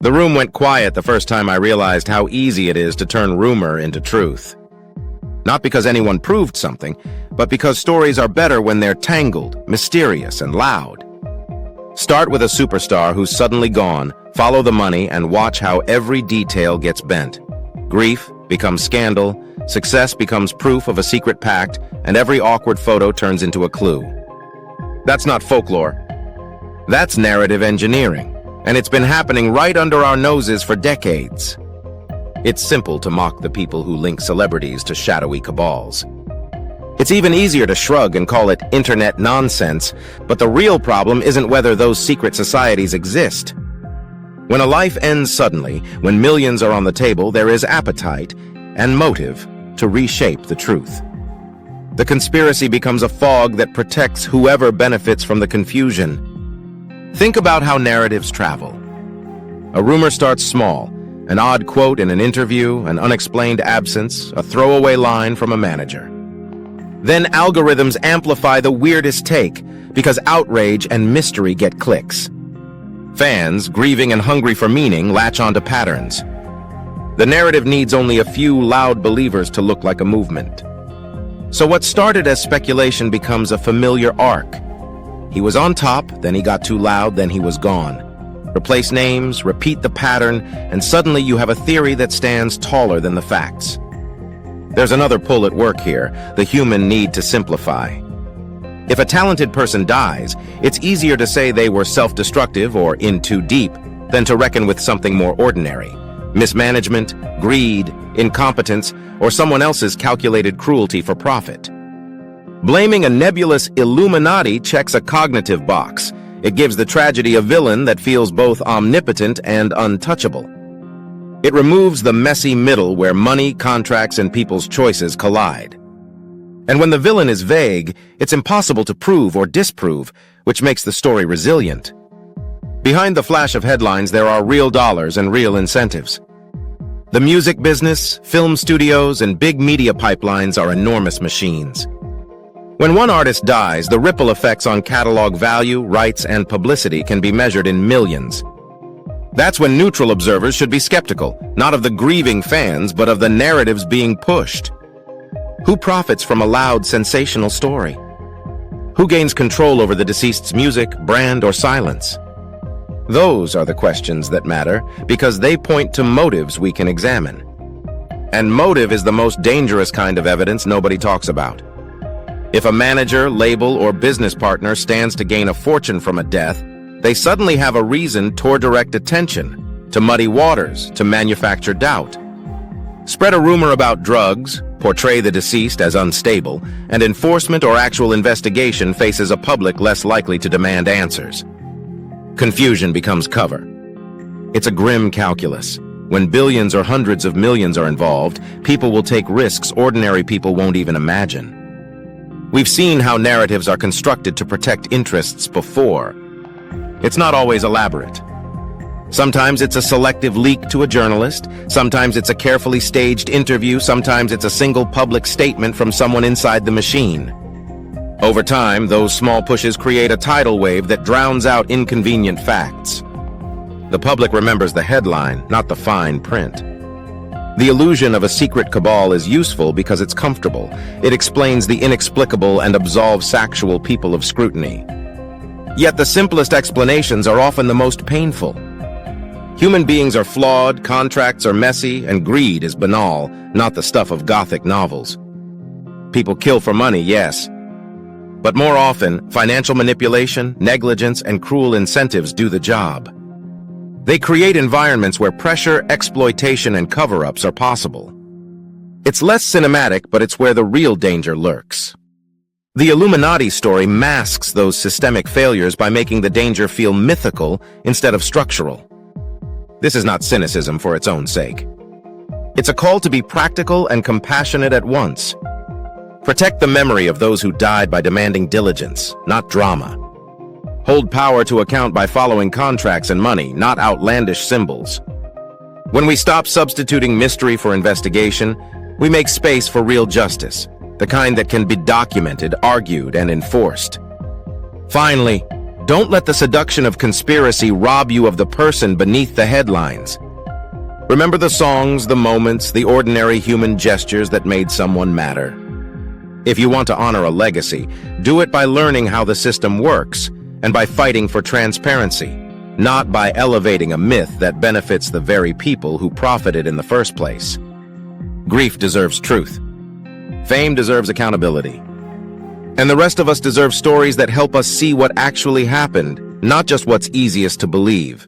The room went quiet the first time I realized how easy it is to turn rumor into truth. Not because anyone proved something, but because stories are better when they're tangled, mysterious, and loud. Start with a superstar who's suddenly gone, follow the money, and watch how every detail gets bent. Grief becomes scandal, success becomes proof of a secret pact, and every awkward photo turns into a clue. That's not folklore. That's narrative engineering, and it's been happening right under our noses for decades. It's simple to mock the people who link celebrities to shadowy cabals. It's even easier to shrug and call it internet nonsense, but the real problem isn't whether those secret societies exist. When a life ends suddenly, when millions are on the table, there is appetite and motive to reshape the truth. The conspiracy becomes a fog that protects whoever benefits from the confusion. Think about how narratives travel. A rumor starts small, an odd quote in an interview, an unexplained absence, a throwaway line from a manager. Then algorithms amplify the weirdest take because outrage and mystery get clicks. Fans, grieving and hungry for meaning, latch onto patterns. The narrative needs only a few loud believers to look like a movement. So what started as speculation becomes a familiar arc. He was on top, then he got too loud, then he was gone. Replace names, repeat the pattern, and suddenly you have a theory that stands taller than the facts. There's another pull at work here, the human need to simplify. If a talented person dies, it's easier to say they were self-destructive or in too deep than to reckon with something more ordinary. Mismanagement, greed, incompetence, or someone else's calculated cruelty for profit. Blaming a nebulous Illuminati checks a cognitive box. It gives the tragedy a villain that feels both omnipotent and untouchable. It removes the messy middle where money, contracts, and people's choices collide. And when the villain is vague, it's impossible to prove or disprove, which makes the story resilient. Behind the flash of headlines, there are real dollars and real incentives. The music business, film studios, and big media pipelines are enormous machines. When one artist dies, the ripple effects on catalog value, rights, and publicity can be measured in millions. That's when neutral observers should be skeptical, not of the grieving fans, but of the narratives being pushed. Who profits from a loud, sensational story? Who gains control over the deceased's music, brand, or silence? Those are the questions that matter, because they point to motives we can examine. And motive is the most dangerous kind of evidence nobody talks about. If a manager, label, or business partner stands to gain a fortune from a death, they suddenly have a reason to direct attention, to muddy waters, to manufacture doubt. Spread a rumor about drugs, portray the deceased as unstable, and enforcement or actual investigation faces a public less likely to demand answers. Confusion becomes cover. It's a grim calculus. When billions or hundreds of millions are involved, people will take risks ordinary people won't even imagine. We've seen how narratives are constructed to protect interests before. It's not always elaborate. Sometimes it's a selective leak to a journalist, sometimes it's a carefully staged interview, sometimes it's a single public statement from someone inside the machine. Over time, those small pushes create a tidal wave that drowns out inconvenient facts. The public remembers the headline, not the fine print. The illusion of a secret cabal is useful because it's comfortable. It explains the inexplicable and absolves factual people of scrutiny. Yet the simplest explanations are often the most painful. Human beings are flawed, contracts are messy, and greed is banal, not the stuff of Gothic novels. People kill for money, yes. But more often, financial manipulation, negligence, and cruel incentives do the job. They create environments where pressure, exploitation, and cover-ups are possible. It's less cinematic, but it's where the real danger lurks. The Illuminati story masks those systemic failures by making the danger feel mythical instead of structural. This is not cynicism for its own sake. It's a call to be practical and compassionate at once. Protect the memory of those who died by demanding diligence, not drama. Hold power to account by following contracts and money, not outlandish symbols. When we stop substituting mystery for investigation, we make space for real justice, the kind that can be documented, argued, and enforced. Finally, Don't let the seduction of conspiracy rob you of the person beneath the headlines. Remember the songs, the moments, the ordinary human gestures that made someone matter. If you want to honor a legacy, do it by learning how the system works and by fighting for transparency, not by elevating a myth that benefits the very people who profited in the first place. Grief deserves truth. Fame deserves accountability. And the rest of us deserve stories that help us see what actually happened, not just what's easiest to believe.